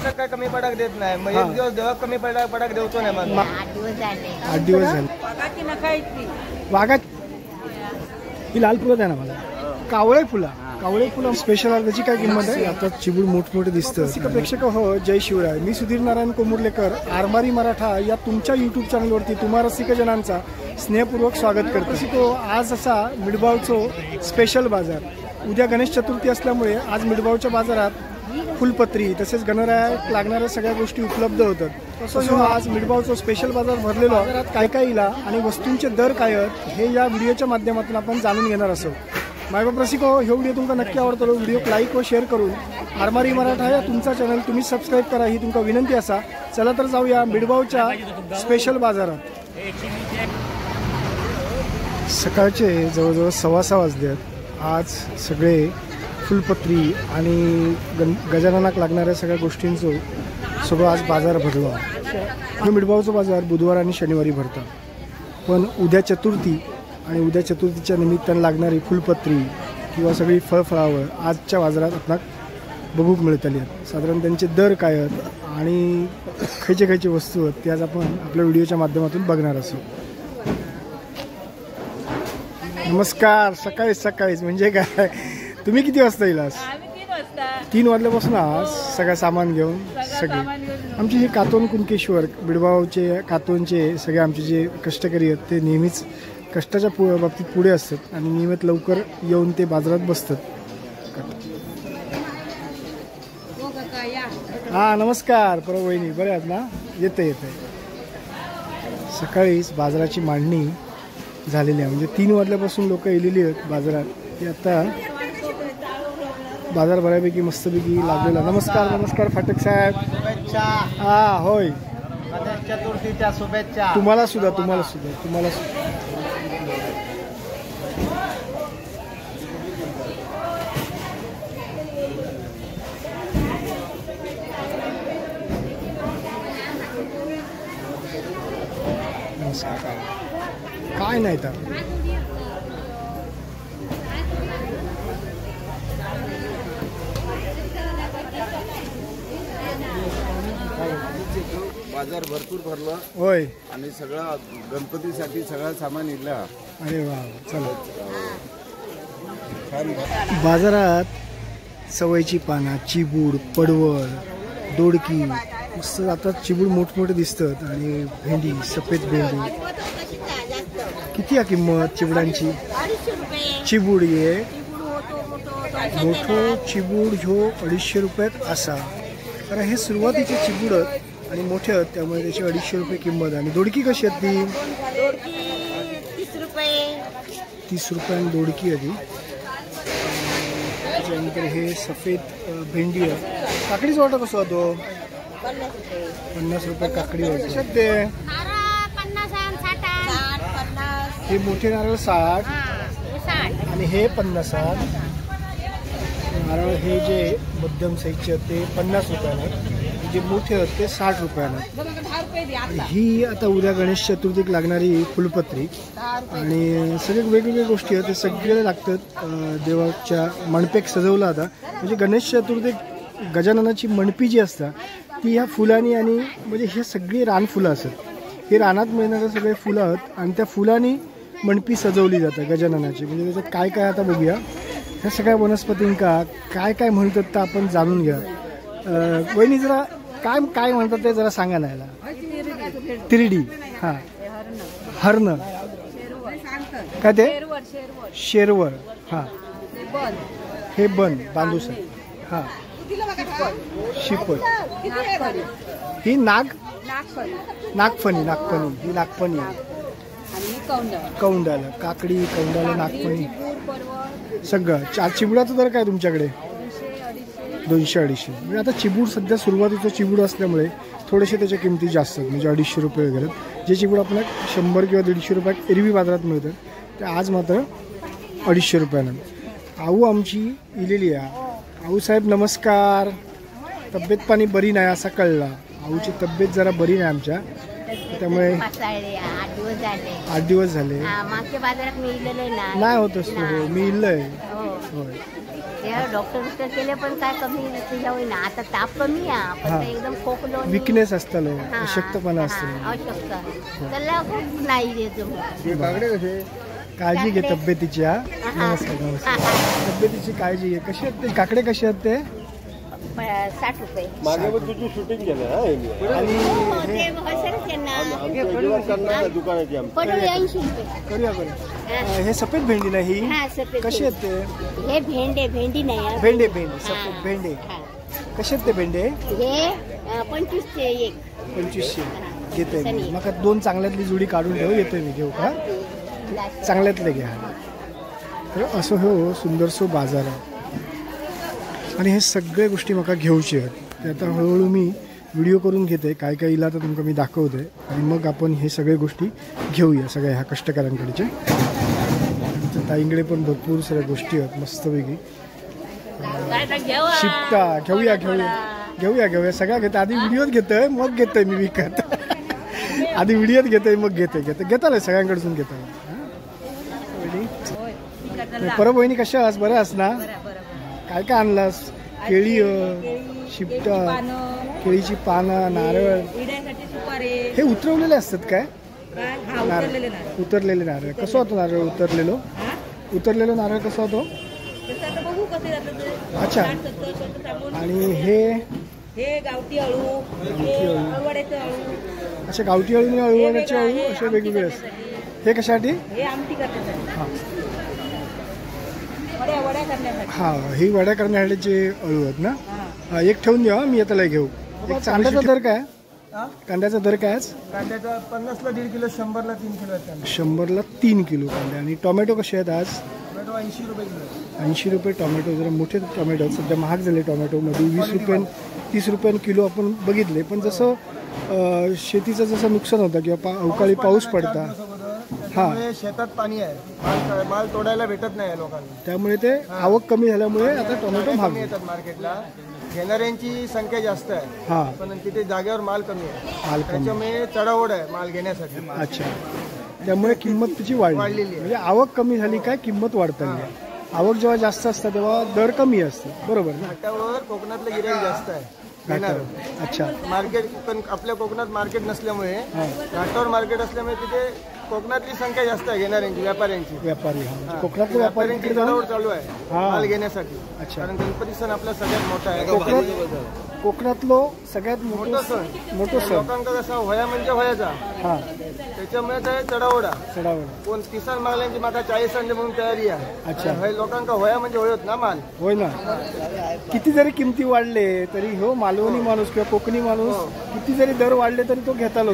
वर्षात काय कमी पडाक देत नाही, मग एक दिवस देवा कमी पडाक देवतो नाही. मग 8 दिवस झाले. 8 दिवस झाले. वाघात ही लाल फुलं द्या ना मला. कावळे फुलं स्पेशल आहे. त्याची काय किंमत आहे? आता चिबूड मोठमोठे दिसतं. प्रेक्षक हो, जय शिवराय. मी सुधीर नारायण कोमुर्लेकर, आरमारी मराठा या तुमच्या यूट्यूब चॅनलवरती तुम्हा रसिकजनांचा स्नेहपूर्वक स्वागत करतो. रसिको, आज असा मिडबावचो स्पेशल बाजार. उद्या गणेश चतुर्थी असल्यामुळे आज मिडबावच्या बाजारात फुलपत्री तसेच गणरायात लागणाऱ्या सगळ्या गोष्टी उपलब्ध होतात. तसं आज मिडबावचो स्पेशल बाजार भरलेलो. बाजारात काय काय इला आणि वस्तूंचे दर काय आहेत हे या व्हिडिओच्या माध्यमातून आपण जाणून घेणार असो. मायबाप रसिको, हे व्हिडिओ तुमका नक्की आवडतो. व्हिडिओ लाईक व शेअर करून आरमारी मराठा या तुमचा चॅनल तुम्ही सबस्क्राईब करा ही तुमका विनंती असा. चला तर जाऊया मिडबावच्या स्पेशल बाजारात. सकाळचे जवळजवळ 6:15 वाजले आहेत. आज सगळे फुलपत्री आणि गजाननाक लागणाऱ्या सगळ्या गोष्टींचं सगळं आज बाजार भरलो. हे मिडबावचा बाजार बुधवार आणि शनिवारी भरतात. पण उद्या चतुर्थी आणि उद्या चतुर्थीच्या निमित्तानं लागणारी फुलपत्री किंवा सगळी फळफळावळ आजच्या बाजारात आपल्याला बघूक मिळतली आहेत. साधारण त्यांचे दर काय आहेत आणि खयचे वस्तू आहेत ते आज आपण आपल्या व्हिडिओच्या माध्यमातून बघणार असो. नमस्कार. सकाळीच म्हणजे काय, तुम्ही किती वाजता येईल? 3 वाजल्यापासून आज सगळं सामान घेऊन सगळे आमचे हे कातोन कुणकेश्वर बिडबावचे कातोनचे सगळे आमचे जे कष्टकरी आहेत ते नेहमीच कष्टाच्या बाबतीत पुढे असतात आणि नियमित लवकर येऊन ते बाजारात बसतात. हा नमस्कार. परवा वहिनी बरे आहेत ना? येते सकाळीच बाजाराची मांडणी झालेली आहे. म्हणजे 3 वाजल्यापासून लोक येलेली आहेत बाजारात. ते आता बाजार बऱ्यापैकी मस्तपैकी लागलेला. नमस्कार फाटक साहेब. हा होय, चतुर्थीच्या शुभेच्छा तुम्हाला सुद्धा. नमस्कार. काय नाही तर बाजार भरपूर भरला होय आणि सगळा गणपतीसाठी सगळं सामान इला. अरे वा, चला. बाजारात सवयची पाना, चिबूड, पडवळ, दोडकी मस्त आता चिबूड मोठमोठे दिसतात आणि भेंडी, सफेद भेंडी. किती आहे किंमत चिबुडांची? चिबूड ये मोठो चिबूड ह्यो 250 रुपयात असा. कारण हे सुरुवातीचे चिबूड आहेत आणि मोठे आहेत त्यामुळे त्याची 250 रुपये किंमत. आणि दोडकी कशी आहेत ती? 30 रुपयाने दोडकी आहे ती. त्याच्यानंतर हे सफेद भेंडी आहे. काकडीचा वाटा कसा होतो? 50 रुपये काकडी वाटते ते. हे मोठे नारळ 60 आणि हे 50. नारळ हे जे मध्यम साईजचे ते 50 रुपयाला, जे मोठे आहेत ते 60 रुपयाला. ही आता उद्या गणेश चतुर्थीक लागणारी फुलपत्री आणि सगळे वेगवेगळ्या गोष्टी आहेत ते सगळे लागतात. देवाच्या मंडपेक सजवला आता. म्हणजे गणेश चतुर्थीक गजाननाची मंडपी जी असतात ती ह्या फुलांनी आणि म्हणजे हे सगळी रानफुलं असतात. हे रानात मिळणारे सगळे फुलं आहेत आणि त्या फुलांनी मंडपी सजवली जातं गजाननाची. म्हणजे त्याच्यात काय काय आता बघूया. ह्या सगळ्या वनस्पतींका काय काय म्हणतात तर आपण जाणून घ्या. वहिनी जरा काय म्हणतात ते जरा सांगा ना. याला तिरडी, हा हरण, काय ते शेरवर, हा हे बांधूस, हा शिपळ, ही नागफणी ही नागफणी आहे. कौंडाला काकडी, कौंडाला नागफणी सगळं. चिबुडाचं दर काय तुमच्याकडे? 200-250. म्हणजे आता चिबूड सध्या सुरुवातीचं चिबूड असल्यामुळे थोडेसे त्याच्या किमती जास्त आहेत. म्हणजे 250 रुपये वगैरे. जे चिबूड आपल्याला 100 किंवा 150 रुपयात एरवी बाजारात मिळतात ते आज मात्र 250 रुपयानं. आऊ आमची इलेली आहे. आऊ साहेब नमस्कार. तब्येत पाणी बरी नाही असा कळला. आऊची तब्येत जरा बरी नाही आमच्या, त्यामुळे 8 दिवस झाले. नाही होत असतो. हो मी इल्लय. होय ते डॉक्टर केले पण काय कमी तुझ्या होईना. आता ताप कमी आहे पण ते एकदम खोकलो विकनेस असतलो, अशक्तपणा असतो. आवश्यकता त्याला खूप नाही देतो. काळजी घे तब्येतीची. नमस्कार नमस्कार. तब्येतीची काळजी घे. कशी आहेत ते काकडे, कसे आहेत ते? 60 रुपये. मागे पण तुझी शूटिंग केलं आणि दुकानाची आमची. पडोळी 80 रुपये. करूया करूया. हे सफेद भेंडी नाही ही? हा, सफेद कशी आहेत ते? हे भेंडी नाही हा. भेंडे सफेद भेंडे. कसे आहेत ते भेंडे? हे 25 चे एक. 2500 घेतोय मी. मग 2 चांगल्यातली जुडी काढून ठेव, येतोय मी. घेऊ का? चांगल्यातले घ्या. तर असं हो सुंदरसो बाजार आहे आणि हे सगळे गोष्टी मला घेऊची आहेत. ते आता हळूहळू मी व्हिडिओ करून घेते, काय काय इला तर तुमका मी दाखवते आणि मग आपण हे सगळे गोष्टी घेऊया सगळ्या ह्या कष्टकऱ्यांकडचे. ताईंकडे पण भरपूर सगळ्या गोष्टी आहेत मस्तपैकी. शिपटा घेऊया सगळ्या घेते. आधी व्हिडिओत घेतोय मग घेतोय मी विकत. आधी व्हिडिओत घेतोय मग घेताल सगळ्यांकडून घेतो. परब वहिनी कशा आहात? बरं आहात ना? काय काय आणलास? केळी, शिपटा, केळीची पानं, नारळ. हे उतरवलेले असतात काय? उतरलेले नारळ. कसं होतं नारळ उतरलेलो नारळ कसा होतो? अच्छा. आणि हे गावठी अळू, अळूवड्याचं अळू. अच्छा, गावठी अळू आणि अळूवड्याचे अळू असे वेगवेगळे असतात. हे कशासाठी? हे आमटी करण्यासाठी. वड्या करण्यासाठी. हा, ही वड्या करण्याचे अळू आहेत ना? एक ठेवून द्या, मी आता घेऊ. कांद्याचा दर काय? कांद्याचा दर काय? कांद्याचा 50 ला 1.5 किलो, 100 ला 3 किलो आहेत. 100 ला 3 किलो कांदे. आणि टोमॅटो कसे आहेत आज? टोमॅटो 80 रुपये किलो. 80 रुपये टोमॅटो. जरा मोठे टोमॅटो आहेत, सध्या महाग झाले टोमॅटो. मध्ये 20 रुपये 30 रुपये किलो आपण बघितले. पण जसं शेतीचं जसं नुकसान होतं किंवा अवकाळी पाऊस पडता, त्यामुळे शेतात पाणी आहे, माल तोडायला भेटत नाही लोकांना. त्यामुळे ते आवक कमी झाल्यामुळे आता टोमॅटो महाग येतात मार्केटला. घेणाऱ्यांची संख्या जास्त आहे, हा, पण तिथे जागेवर माल कमी आहे. माल कमी. त्याच्यामुळे चढाओढ आहे माल घेण्यासाठी. अच्छा. त्यामुळे किंमत त्याची वाढलेली आहे. म्हणजे आवक कमी झाली काय किंमत वाढताना. आवक जेव्हा जास्त असतं तेव्हा दर कमी असतो. बरोबर ना? घाटावर कोकणातलं गिऱ्हाईक जास्त आहे. अच्छा. मार्केट पण आपल्या कोकणात मार्केट नसल्यामुळे, घाटावर मार्केट असल्यामुळे तिथे कोकणातली संख्या जास्त आहे घेणाऱ्यांची, व्यापाऱ्यांची. व्यापारी कोकणातले व्यापाऱ्यांची चढाओढ चालू आहे माल घेण्यासाठी. अच्छा. कारण गणपती सण आपला सगळ्यात मोठा आहे. कोकणातलो सगळ्यात मोठं सण. लोकांचा कसा होया म्हणजे होयाचा. हा, त्याच्यामुळे काय चढाओढा. कोण किसान मागल्यांची माका 40 आणले म्हणून तयारी आहे. अच्छा. लोकांका होया म्हणजे होयत ना माल. होय ना. किती जरी किंमती वाढले तरी हो मालवणी माणूस किंवा कोकणी माणूस किती जरी दर वाढले तरी तो घेतालो.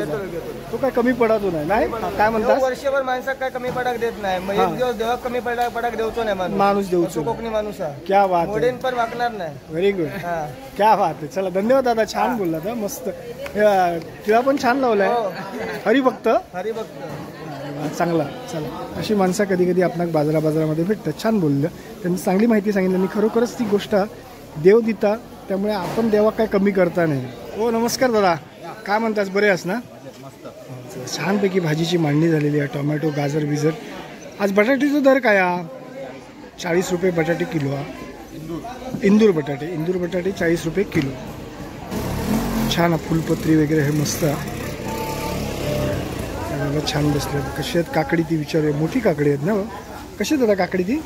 तो काय कमी पडतो नाही. काय म्हणतात? वर्षभर माणसाक काय कमी पडक देत नाही. मग एक दिवस देवा कमी पडक देवतो नाही माणूस देऊ. कोकणी माणूस आहे. क्या बात. मोडेन पण वाकणार नाही. Very good. क्या बात आहे. चला धन्यवाद दादा, छान बोलला था. मस्त. तिला पण छान लावलाय. हरिभक्त. चांगला. चला, अशी माणसं कधी कधी आपण बाजारामध्ये भेटतात. छान बोललं त्यांनी, चांगली माहिती सांगितली. आणि खरोखरच ती गोष्ट देव देता, त्यामुळे आपण देवा काय कमी करता नाही. हो नमस्कार दादा, काय म्हणतास? बरे आहेस ना? छानपैकी भाजीची मांडणी झालेली आहे. टोमॅटो, गाजर बिजर. आज बटाट्याचा दर काय? 40 रुपये बटाटे किलो. इंदूर बटाटे 40 रुपये किलो. छान फुलपत्री वगैरे हे मस्त छान बसले. कशी आहेत काकडी ती विचारूया. मोठी काकडी आहेत ना? कशी आहेत दादा काकडी ती?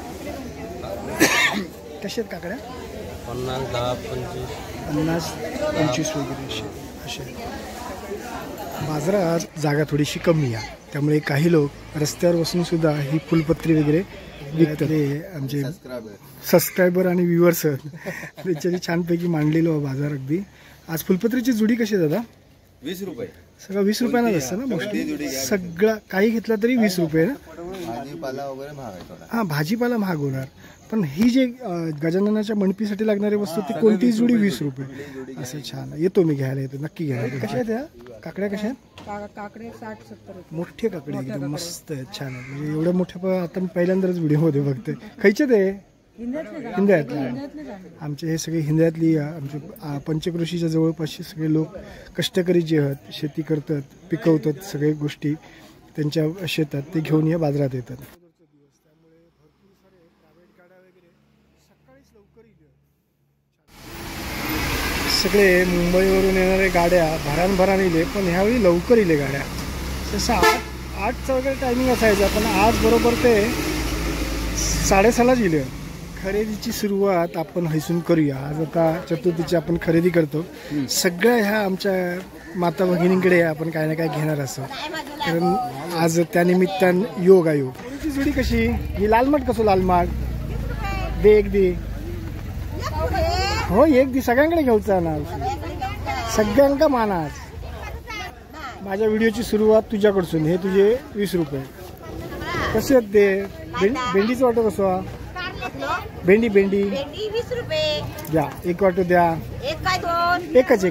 कशी आहेत काकड्या? 50-25 वगैरे असे. बाजारात जागा थोडीशी कमी आहे, त्यामुळे काही लोक रस्त्यावर बसून सुद्धा ही फुलपत्री वगैरे विकतात. आमचे सबस्क्रायबर आणि व्ह्युअर्स त्याच्यानी छानपैकी मांडलेलो बाजार. अगदी आज फुलपत्रीची जुडी कशी आहे दादा? 20 रुपये. सगळं 20 रुपयालाच असतं ना मोस्टली. सगळं काही घेतलं तरी 20 रुपये ना. भाजीपाला वगैरे महाग आहे थोडा. हां, भाजीपाला महाग होणार. पण ही जे गजाननाच्या मंडपीसाठी लागणारी वस्तू ती कोणतीही जुडी 20 रुपये. असं छान. येतो मी घ्यायला, येतो नक्की घ्यायला. कशा आहेत त्या काकड्या? कशा आहेत काकडे 60-70 रुपये. मोठे काकडे एकदम मस्त आहेत, छान आहेत. म्हणजे एवढ्या मोठ्या आता मी पहिल्यांदाच व्हिडिओमध्ये बघते. खायचे ते हिंद्यातले. आमचे हे सगळे हिंद्यातली, आमचे पंचक्रोशीच्या जवळपासचे सगळे लोक कष्टकरी जे आहेत, शेती करतात, पिकवतात, सगळे गोष्टी त्यांच्या शेतात ते घेऊन या बाजारात येतात. सगळे मुंबईवरून येणारे गाड्या भरान इले, पण ह्यावेळी लवकर इले गाड्या. तसं 8चा वगैरे टायमिंग असायचा, पण आज बरोबर ते 6:30लाच इले. खरेदीची सुरुवात आपण हैसून करूया. आज आता चतुर्थीची आपण खरेदी करतो. सगळ्या ह्या आमच्या माता भगिनींकडे आपण काय ना काय घेणार असतो, कारण आज त्यानिमित्तान योग आहे. योग जोडी कशी ही लालमाट कसो लालमाट दे एक दे हो एक दे सगळ्यांकडे घेऊचा ना सगळ्यांका मानाच. माझ्या व्हिडिओची सुरुवात तुझ्याकडसून. हे तुझे 20 रुपये कसे आहेत ते. भेंडीचं वाटो कसो भेंडी 20 रुपये द्या. एक वाटो द्या. एकच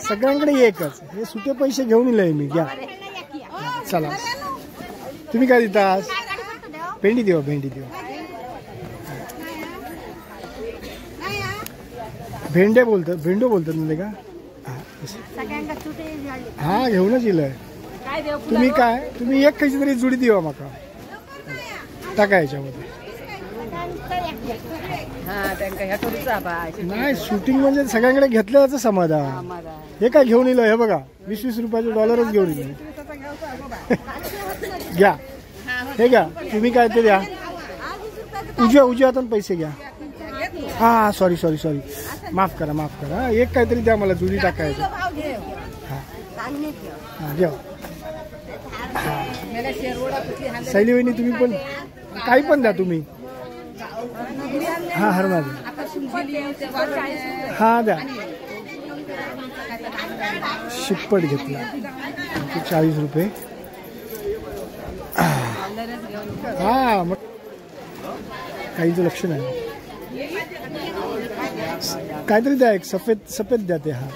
सगळ्यांकडे एकच. हे सुटे पैसे घेऊन येईल मी. घ्या चला. तुम्ही काय देता. भेंडी देवा. भेंडो बोलतात म्हणजे का. हा घेऊनच येईल. तुम्ही एक कशी तरी जुडी देवा माका टाका याच्यामध्ये. नाही शूटिंग म्हणजे सगळ्यांकडे घेतल्याचं समाधान. हे काय घेऊन येईल. हे बघा 20 रुपयाचे डॉलरच घेऊन येईल. घ्या हे घ्या. तुम्ही काय ते द्या. उजव्या हाताने पैसे घ्या. हा सॉरी माफ करा. एक काहीतरी द्या मला जुडी टाकायचं. हा घ्या. शैली वहिनी तुम्ही पण काही पण द्या तुम्ही. हा हरमा हा द्या. शिप्पट घेतला 40 रुपये. हा मग काहीचं लक्ष नाही. काहीतरी द्या. एक सफेद द्या ते. हा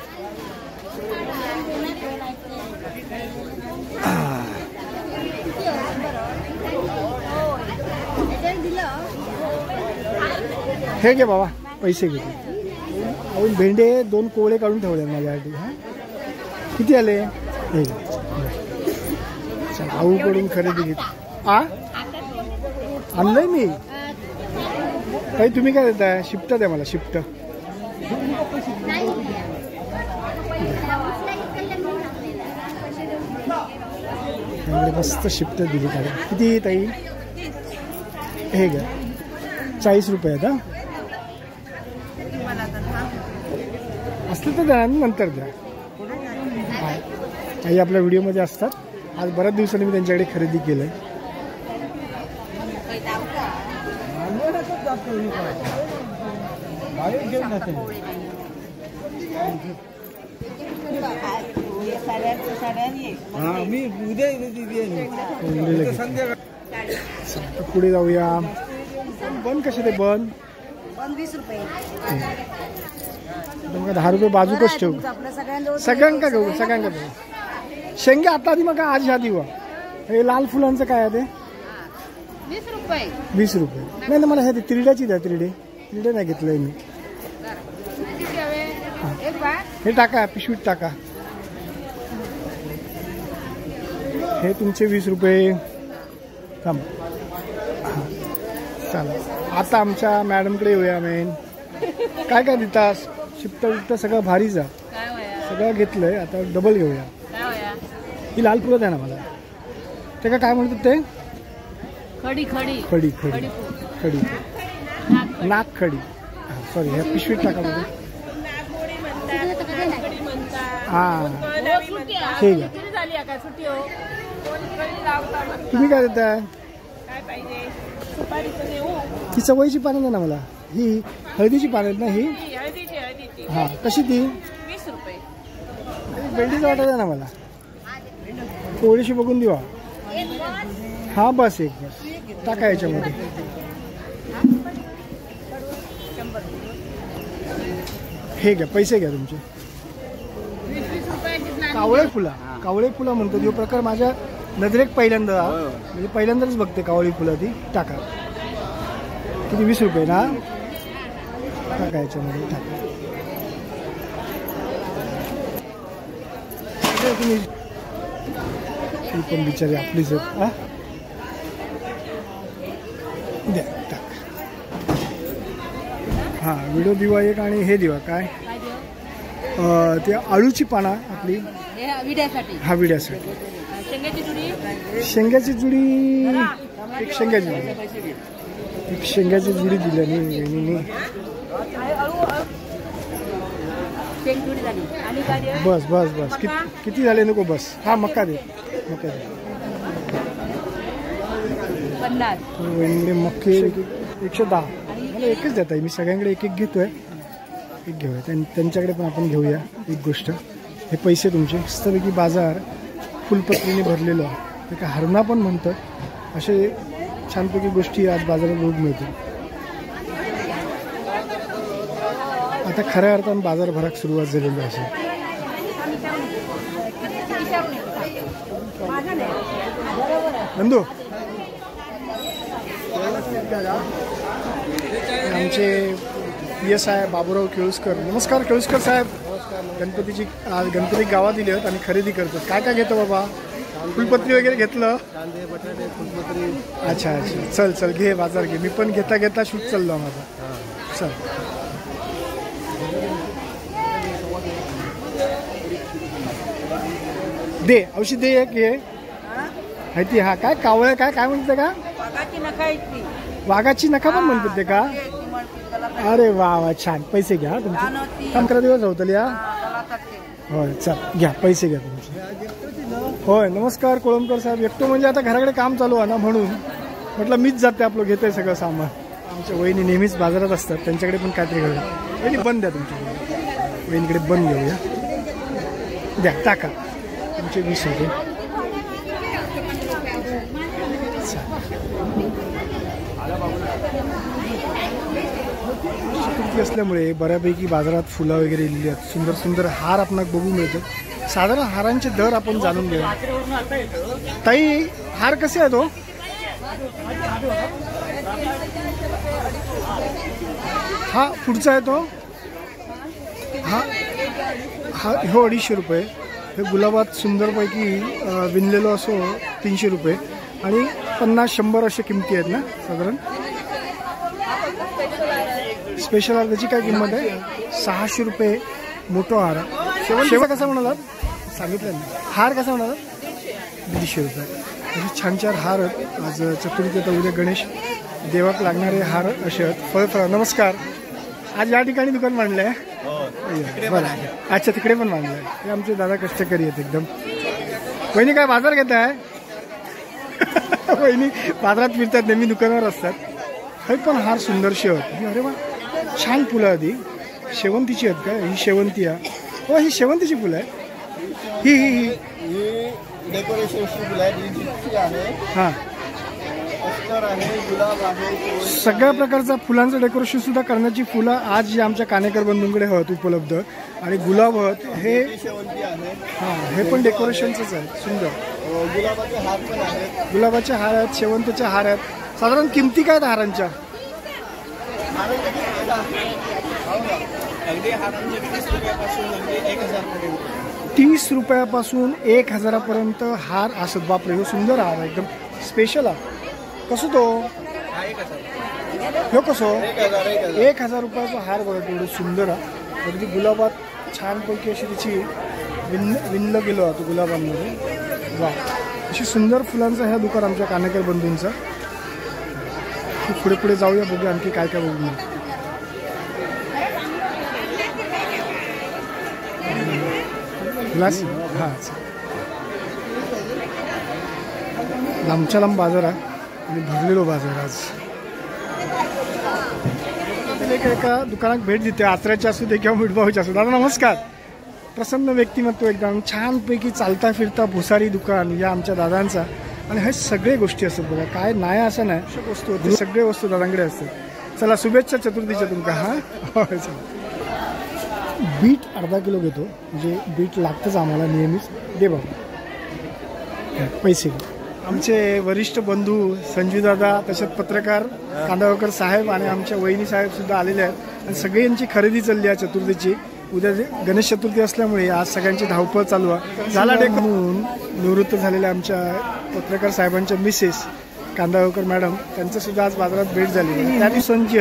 हे घे बाबा पैसे घे. अजून भेंडे 2 कोवळे काढून ठेवले माझ्यासाठी. हा किती आले. हे आऊकडून खरेदी घेत. आणलंय मी. काही तुम्ही काय देताय. शिफ्ट द्या मला. शिफ्ट मस्त शिफ्ट दिली. काय किती ताई. हे घ्या 40 रुपये आता. असलं तर द्या नंतर द्या. काही आपल्या व्हिडिओमध्ये असतात. आज बऱ्याच दिवसांनी मी त्यांच्याकडे खरेदी केलंय. पुढे जाऊया. बन कसे ते बन 20 रुपये. 10 रुपये बाजूकच ठेवू. सगळ्यांका घेऊ. शेंगे आता आधी मग आज ह्या दिवा. हे लाल फुलांचं काय आहे ते 20 रुपये. नाही ना मला हे तिरड्याची द्या. तिरडे नाही घेतलंय मी. हे टाका पिशवीत टाका. हे तुमचे 20 रुपये. थांब. चला आता आमच्या मॅडमकडे येऊया. मेन काय देतास. शिफ्ट सगळं भारीच आहे. सगळं घेतलंय. आता डबल घेऊया. ही लाल फुलं द्या ना मला. ते काय म्हणतात ते खडी नागखडी. सॉरी ह्या पिशवीत टाका बघा. हा ठीक आहे. तुम्ही काय देताय. ही चवळीची पानं द्या ना मला. ही हळदीची पानं आहेत ना. ही हा कशी ती 20 रुपये. भेंडीचा वाटा द्या ना मला. थोडीशी बघून देवा. हा बस एक बस टाका याच्यामध्ये. हे घ्या पैसे घ्या तुमचे. कावळे फुलं म्हणतो तो प्रकार माझ्या नजरेत पहिल्यांदा. म्हणजे पहिल्यांदाच बघते कावळी फुलं ती. टाका किती 20 रुपये ना. टाका याच्यामध्ये. टाका तुम्ही. पण बिचारी आपलीच द्या. टाक. हा व्हिडिओ दिवा एक आणि हे दिवा काय ते आळूची पाना आपली हे विड्यासाठी. हा विड्यासाठी. शेंगाची जुडी. शेंगाची जुडी एक शेंगाची जुडी एक शेंगाची जुडी दिल्याने वहिनीने. शेंग जुडी झाली. आणि काय दे? बस बस बस किती झाले नको बस. हा मका दे मका दे. 50. वहिनीने मक्के 110. मला एकच देत आहे. मी सगळ्यांकडे एक एक घेतोय. एक घेऊया त्यांच्याकडे पण आपण घेऊया एक गोष्ट. हे पैसे तुमचे. मस्तपैकी बाजार फुलपत्रीने भरलेलो आहे. ते का हरणा पण म्हणतात. असे छानपैकी गोष्टी आज बाजारात बघून मिळतील. आता खऱ्या अर्थानं बाजार भराक सुरुवात झालेली असेल. नंदू आमचे PS आहे बाबूराव केळुसकर. नमस्कार केळुसकर साहेब. आज गणपती गावात दिले आहेत आणि खरेदी करतात. काय काय घेतो बाबा? फुलपत्री वगैरे घेतलं? कांदे बटाटे फुलपत्री. अच्छा अच्छा. चल चल घे बाजार घे. मी पण घेता घेता शूट चाललो माझा. चल दे औषध दे एक घे. माहिती हा काय कावळ्या काय काय म्हणते का? वाघाची नखा पण म्हणतात ते का? अरे वा वा छान. पैसे घ्या तुमचे. 15 दिवस होतील या. होय चल घ्या पैसे घ्या तुमचे. होय नमस्कार कोळंबकर साहेब. एकटो म्हणजे आता घराकडे काम चालू आहे ना म्हणून म्हटलं मीच जाते आपलं घेतोय सगळं सामान. आमच्या वहिनी नेहमीच बाजारात असतात. त्यांच्याकडे पण काहीतरी घेऊया. वहिनी बंद द्या तुमच्या वहिनीकडे बंद घेऊया. द्या टाका तुमचे 20 रुपये. चतुर्थी असल्यामुळे बऱ्यापैकी बाजारात फुलं वगैरे लिहिली आहेत. सुंदर सुंदर हार आपणाला बघू मिळतो. साधारण हारांचे दर आपण जाणून घेऊया. ताई हार कसे आहेत हो? हा पुढचा आहे तो. हा हा हो 250 रुपये. हे गुलाबात सुंदरपैकी विणलेलो असो 300 रुपये आणि 50-100 अशा किमती आहेत ना साधारण. स्पेशल हार त्याची काय किंमत आहे? 600 रुपये मोठा हार. शेवट कसा म्हणालात? सांगितलं ना. हार कसा म्हणालात? 150 रुपये. असे छान छान हार आहेत. आज चतुर्थी तर उद्या गणेश देवाक लागणारे हार असे आहेत. फळफळ. नमस्कार. आज या ठिकाणी दुकान मांडलंय. बरं अच्छा तिकडे पण मांडलंय. हे आमचे दादा कष्टकरी आहेत एकदम. वहिनी काय बाजार घेत आहे? वहिनी बाजारात फिरतात नेहमी दुकानावर असतात. हे पण हार सुंदरशी आहेत. अरे वा छान फुलं आधी. शेवंतीची आहेत का? ही शेवंती आहे. हो ही शेवंतीची फुलं आहे. ही ही ही डेकोरेशनची फुलं आहे. हां गुलाब आहे. सगळ्या प्रकारचा फुलांचं डेकोरेशन सुद्धा करण्याची फुलं आज जे आमच्या कानेकर बंधूंकडे आहेत उपलब्ध. आणि गुलाब आहेत हे हां हे पण डेकोरेशनचंच आहे. सुंदर गुलाबाचे हार पण आहेत. गुलाबाचे हार आहेत. शेवंतीचे हार आहेत. साधारण किमती काय आहेत हारांच्या? अगदी हारांचे 30 रुपयापासून अगदी 1000 30 रुपयापासून 1000पर्यंत हार असत. बापरे हो सुंदर हार आहे एकदम स्पेशल आहे. कसं तो हो कसो 1000 रुपयाचा हार बघा. तेवढं सुंदर आहे. अगदी गुलाबात छानपैकी अशी त्याची विणलं गेलो तो गुलाबांमध्ये. वा अशी सुंदर फुलांचं ह्या दुकान आमच्या कानेकर बंधूंचं. पुढे पुढे जाऊया बघूया आणखी काय काय बघूया. ग्लास हां लांबच्या लांब बाजार आहे आणि भरलेलो बाजार आज. एका दुकानात भेट देते. आचऱ्याची असू दे किंवा मिठभाऊची असू. दादा नमस्कार. प्रसन्न व्यक्तिमत्व एकदम छानपैकी चालता फिरता भुसारी दुकान या आमच्या दादांचा. आणि हे सगळे गोष्टी असतात बघा. काय नाही असं नाही वस्तू होती. सगळे वस्तू दादांकडे असतात. चला शुभेच्छा चतुर्थीच्या तुमका. हां चला. बीट अर्धा किलो घेतो. म्हणजे बीट लागतंच आम्हाला नेहमीच. दे बाबा पैसे. आमचे वरिष्ठ बंधू संजू दादा तसेच पत्रकार कांदावकर साहेब आणि आमच्या वहिनी साहेब सुद्धा आलेले आहेत. आणि सगळी यांची खरेदी चालली आहे चतुर्थीची. उद्या गणेश चतुर्थी असल्यामुळे आज सगळ्यांची धावपळ चालू आहे. झाला म्हणून निवृत्त झालेल्या आमच्या पत्रकार साहेबांच्या मिसेस कांदावकर मॅडम त्यांचं सुद्धा आज बाजारात भेट झाली. त्या दिवसांची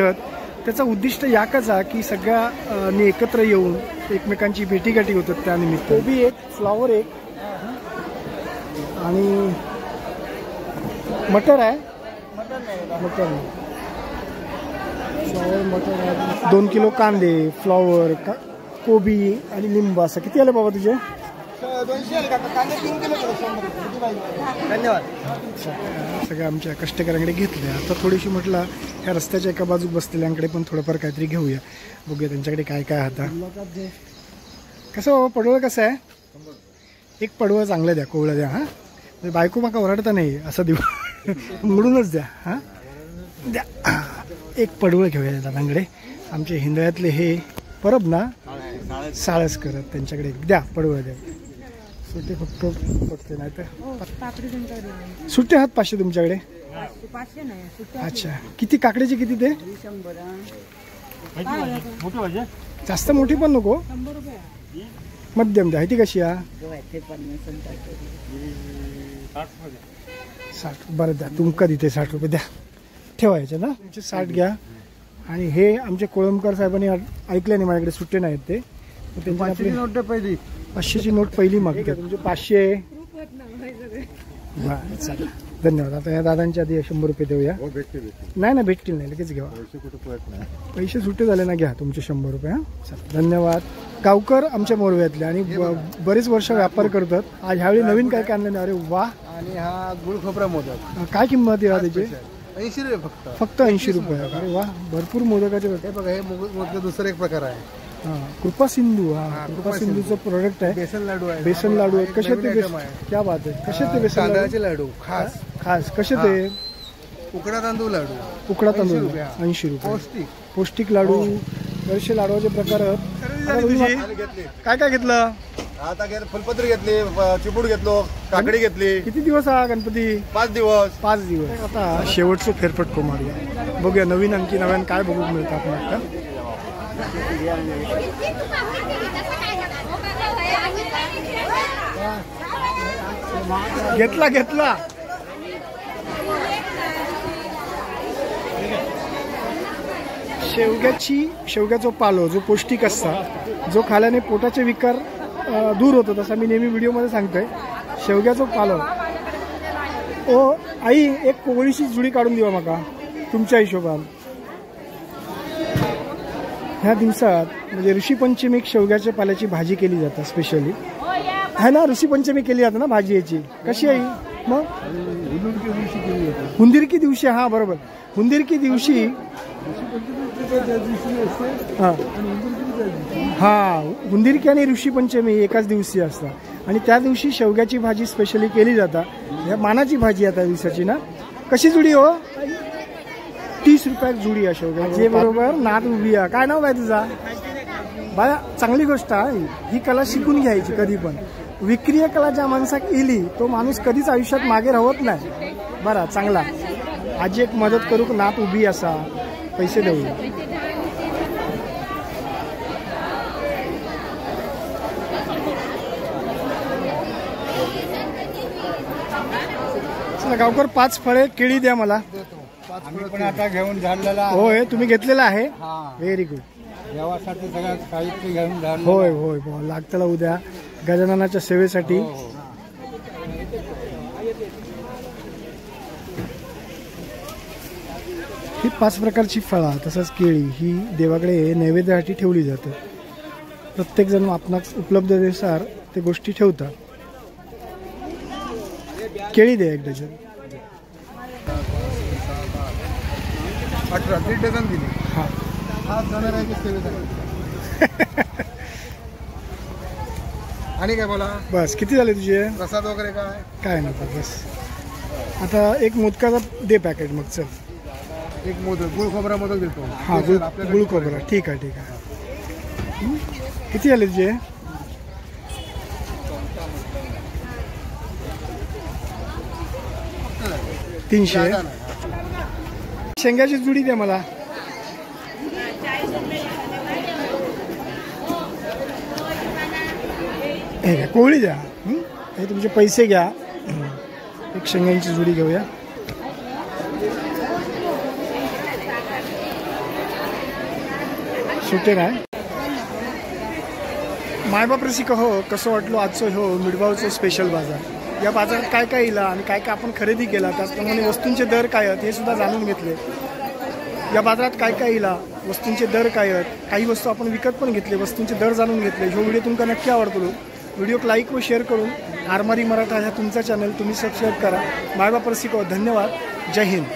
त्याचा उद्दिष्ट याकच आहे की सगळ्यांनी एकत्र येऊन एकमेकांची भेटीगाठी होतात त्यानिमित्त. कोबी एक, फ्लॉवर एक आणि मटर आहे. मटर नाही, फ्लॉवर मटर आहे. 2 किलो कांदे, फ्लॉवर, कोबी आणि लिंबू. असं किती आले बाबा तुझे? 200 आले काका. कांदे 3 किलो करा, 100 धन्यवाद. सगळ्या आमच्या कष्टकऱ्यांकडे घेतले. आता थोडीशी म्हटलं ह्या रस्त्याच्या एका बाजूक बसलेल्यांकडे पण थोडंफार काहीतरी घेऊया, बघूया त्यांच्याकडे काय काय आता. कसं बाबा पडवळ कसं आहे? एक पडवळ चांगलं द्या, कोवळं द्या. हां बायको माका ओरडता नाही असं देऊ, मोडूनच द्या. हां द्या. एक पडवळ घेऊया दादांकडे. आमचे हिंदळ्यातले हे परब ना साळस करत, त्यांच्याकडे द्या पडवळ द्या. सुट्टे फक्त बघते नाही तर सुट्टे आहात 500 तुमच्याकडे? अच्छा. किती काकडीचे किती ते? जास्त मोठी पण नको, मध्यम द्या. ती कशी आहे? 60. बरं द्या, तुमका देते 60 रुपये द्या. ठेवायचे ना तुमचे 60 घ्या. आणि हे आमचे कोळंबकर साहेबांनी ऐकले नाही माझ्याकडे सुट्टे नाहीत ते, त्यांची नोट पहिली 500ची नोट पहिली मागतात. तुमचे 500. बरं चालेल, धन्यवाद. आता या दादांच्या आधी 100 रुपये देऊया. नाही ना भेटतील नाही, लगेच घ्या. पैसे सुट्टे झाले ना, घ्या तुमचे 100 रुपये. हां चालेल, धन्यवाद. गावकर आमच्या मोरव्यातले आणि बरेच वर्ष व्यापार करतात. आज ह्यावेळी नवीन काय काय आणलं? अरे वा. आणि हा गुळ खोबरा मोदक काय किंमत आहे त्याची? 80 रुपये फक्त 80 रुपये. अरे वा, भरपूर मोदकाचे. हे बघा, हे मोदक दुसरा एक प्रकार आहे. हां कृपा सिंधू. हां कृपा सिंधूचं प्रोडक्ट आहे. बेसन लाडू आहे. बेसन लाडू आहेत. कसे ते? क्या बात आहे. कसे ते बेसन तांदळाचे लाडू खास खास कसे ते? उकडा तांदूळ लाडू. उकडा तांदूळ 80 रुपये. पौष्टिक पौष्टिक लाडू. बरेचसे लाडूचे प्रकार आहेत. काय काय घेतलं? आता फुलपत्री घेतली, चिपूड घेतलो, काकडी घेतली. किती दिवस हा गणपती? 5 दिवस. 5 दिवस. आता शेवटचं फेरफटको मारूया, बघूया नवीन आणखी नव्यान काय बघू मिळतात. आता घेतला घेतला. शेवग्याचा पालो जो पौष्टिक असता, जो खाल्याने पोटाचे विकार दूर होतात, असं मी नेहमी व्हिडिओमध्ये सांगतोय. शेवग्याचा पालो. ओ आई, एक कोवळीची जुडी काढून देवा माका तुमच्या हिशोबान. ह्या दिवसात म्हणजे ऋषीपंचमीक शेवग्याच्या पाल्याची भाजी केली जाते स्पेशली, है ना? ऋषीपंचमी केली जाते ना भाजी याची. कशी आहे मग? हुंदिरकी दिवशी. हा बरोबर, हुंदिरकी दिवशी. हा हुंदिरकी आणि ऋषीपंचमी एकाच दिवशी असतात आणि त्या दिवशी शेवग्याची भाजी स्पेशली केली जाता. ह्या मानाची भाजी आहे त्या दिवसाची ना. कशी जुडी हो? 30 रुपयाक जुडी आहे शेवग्याची. बरोबर. नात उभी आहे. काय नाव आहे तुझा? बाया, चांगली गोष्ट आहे ही कला शिकून घ्यायची कधी पण. विक्रीय कला ज्या माणसाक इली तो माणूस कधीच आयुष्यात मागे राहत नाही. बरं चांगला. आजी एक मदत करू, नात उभी असा, पैसे देऊ. गावकर 5 फळे केळी द्या मला. पण आता घेऊन झालेला. होय तुम्ही घेतलेला आहे. Very good. देवासाठी सगळं साहित्य घेऊन झालं. होय होय लागतला उद्या गजाननाच्या सेवेसाठी. ही 5 प्रकारची फळं तसंच केळी ही देवाकडे नैवेद्यासाठी ठेवली जातात. प्रत्येक जण आपणास उपलब्धतेनुसार ते गोष्टी ठेवतात. केळी द्या 1 डझन. 18 डझन दिली. हा हा जाणार आहे की सेवेसाठी. आणि काय बोला? बस किती झाले तुझे? प्रसाद वगैरे काय? काय नको बस. आता एक मोदकाचा दे पॅकेट मग. चल एक मोदक, गुळ खोबरा मोदक देतो. हा गुळ खोबरा. ठीक आहे ठीक आहे. किती झाले तुझे? 300. शेंगाची जुडी द्या मला. हे घ्या कोवळी द्या. हे तुमचे पैसे घ्या. एक शेंगांची जुडी घेऊया. सुटे काय मायबाप रसिक हो, कसं वाटलं आजचं हो मिडगावचं स्पेशल बाजार. या बाजारात काय काय येईल आणि काय काय आपण खरेदी केला, त्याचप्रमाणे वस्तूंचे दर काय आहेत हे सुद्धा जाणून घेतले. या बाजारात काय काय येईल, वस्तूंचे दर काय आहेत, काही वस्तू आपण विकत पण घेतले, वस्तूंचे दर जाणून घेतले. हा व्हिडिओ तुमका नक्की आवडतो. व्हिडिओक लाईक व शेअर करून आरमारी मराठा हा तुमचा चॅनल तुम्ही सबस्क्राईब करा. मायबाप रसिक हो, धन्यवाद. जय हिंद.